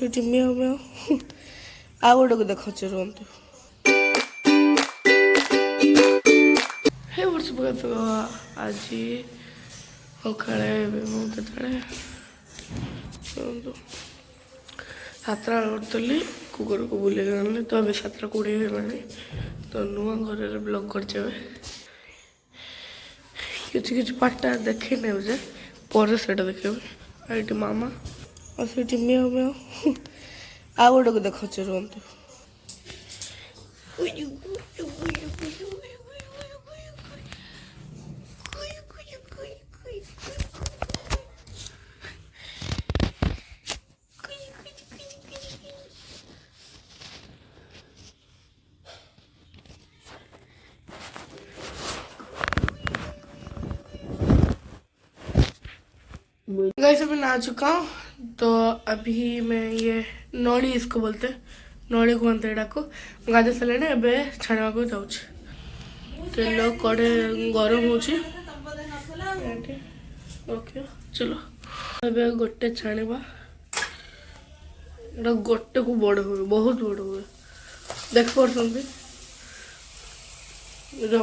म्याऊ म्याऊ आ गोटे को देखुचे रुहतु हे वर्ष आज सकाଳେ କେତେବେଳେ ସାତଟା ଉଠୁଥିଲି କୁକୁରକୁ ବୁଲେଇକି ଆଣିଲି ତ ଏବେ 7:20 ହେଲାଣି ତ ନୂଆ ଘରରେ ବ୍ଲଗ୍ କରିଛି ଏବେ କିଛି ପାର୍ଟଟା ଦେଖେଇ ନେବୁ ଯେ ପରେ ସେଇଟା ଦେଖେଇବି ଏଇଠି ମାମା ଆଉ ସେଇଠି ମିଆଉ ମିଆଉ ଆଉ ଗୋଟେକୁ ଦେଖୁଛି ରୁହନ୍ତୁ गाइस अभी नहा चुका हूँ तो अभी मैं ये नड़ी इसको बोलते नड़ी कहते को गाधे सारे एबे छाणा को जाऊँ तेल कड़े गरम हो ओके चलो एबे गोटे छाणवा गोटे को बड़ हुए बहुत बड़ हुए देख पार्टी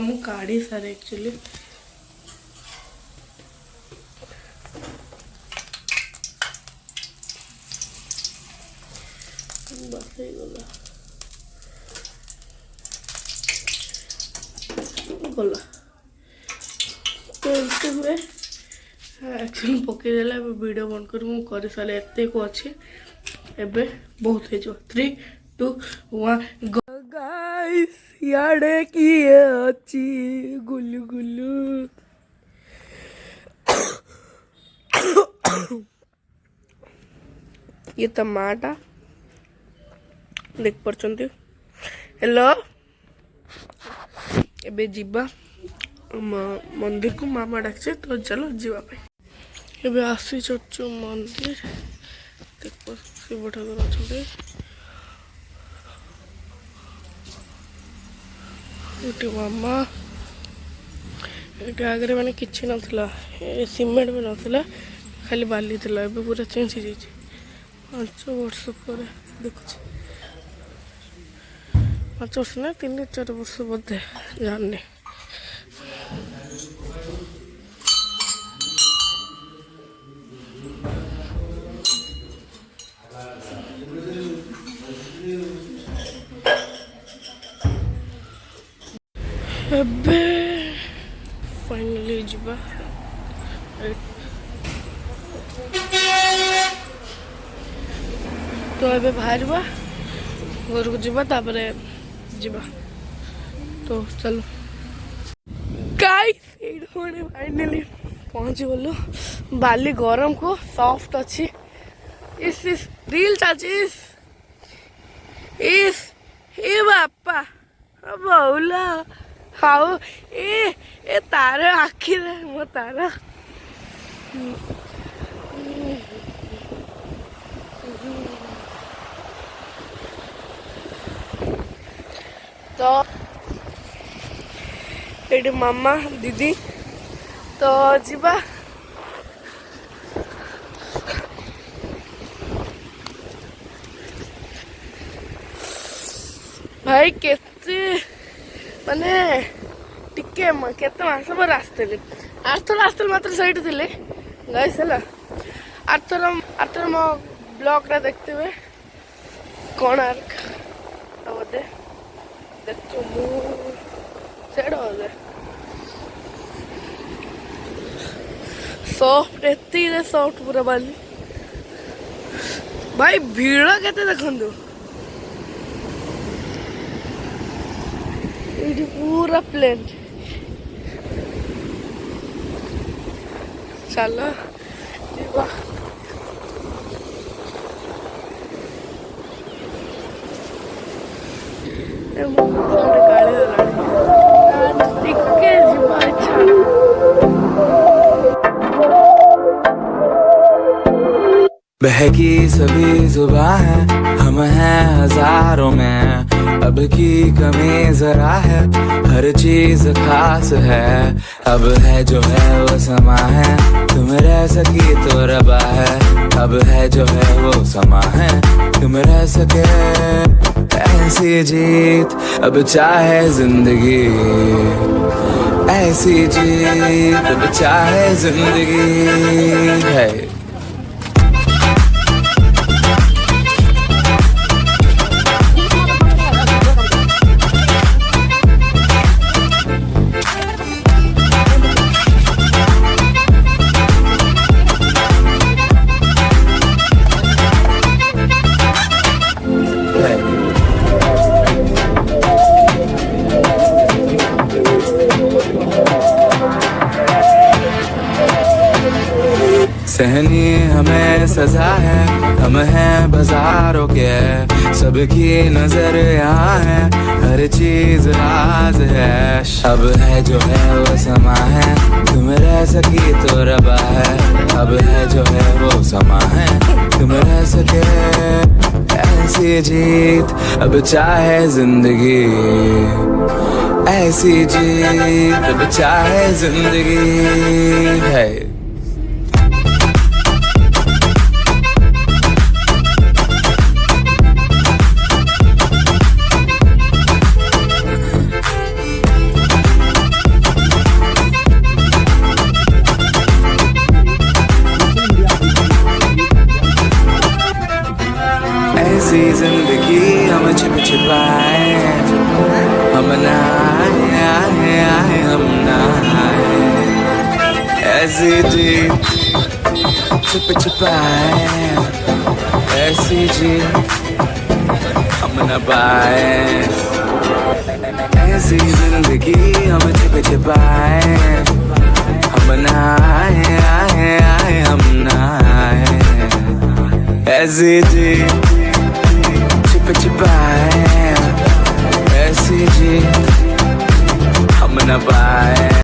मु काढ़ी सारे एक्चुअली गला तो एमती हुए एक्चुअली पकईदेला वीडियो बंद कर सारे एत को अच्छे एबे बहुत हो 3 2 1 गाइस याडे किए अच्छी गुल्लू गुल्लू ये टमाटा देख पार्टी हेलो एबे जीवा मंदिर को मामा डाकचे तो चलो जीवाई एबे आसी चु मंदिर देख शिव ठाकुर अच्छे ये मामा ये आगे मैंने किसी नाला सीमेंट भी नाला खाली बाली थी एबे पूरा चेंज हो जाए 5 वर्ष पर देखुच 5 वर्ष ना 3-4 वर्ष बोधे जाननी एबे फाइनली जीवा तो एबे बाहर घर को जीवा तापरे जीवा तो चलो गाइस फाइनली पहुंच गलु बाली गरम को सॉफ्ट अच्छी इस रील चाचिस इस ए बापा बहुला हाउ ए तार आखि मो तार तो ये मामा दीदी तो जीवा भाई केते माने टिके केते मास पर आसते आसते मात्र सही थे गाइस है आरथर मो ब्लॉग रा देखते हुए कोणार्क बोधे देखो मुझे सॉफ्ट एते सॉफ्ट पूरा बाली भाई भीड़ केते देखंदु ये पूरा प्लेन चलो जीवा बहकी सभी जुबां है, हम हैं हजारों में, अब की कमी जरा है, हर चीज खास है। अब है जो है वो समा है, तुम रह सकी तो रबा है। अब है जो है वो समा है, तुम रह सके ऐसी जीत। अब चाहे जिंदगी ऐसी जीत, अब चाहे जिंदगी है। सहनी हमें सजा है, हम हैं बाजारों के, सबकी नजर यहाँ है, हर चीज राज है। अब है जो है वो समा है, तुम रह सकी तो रबा है। अब है जो है वो समा है, तुम रह सके ऐसी जीत। अब चाहे जिंदगी ऐसी जीत, अब चाहे जिंदगी है। ऐसी जिंदगी हम छिप छिपाए, हम नहाए आए आए हम नहाए। ऐसी जीत छिप छिपाए, ऐसी जीत हम न पाए। ऐसी जिंदगी हम छिप छिपाए, हम नहाए आए आए हम नहाए। ऐसी जीत छिप छिपाए, ऐसी जीत हम न पाए।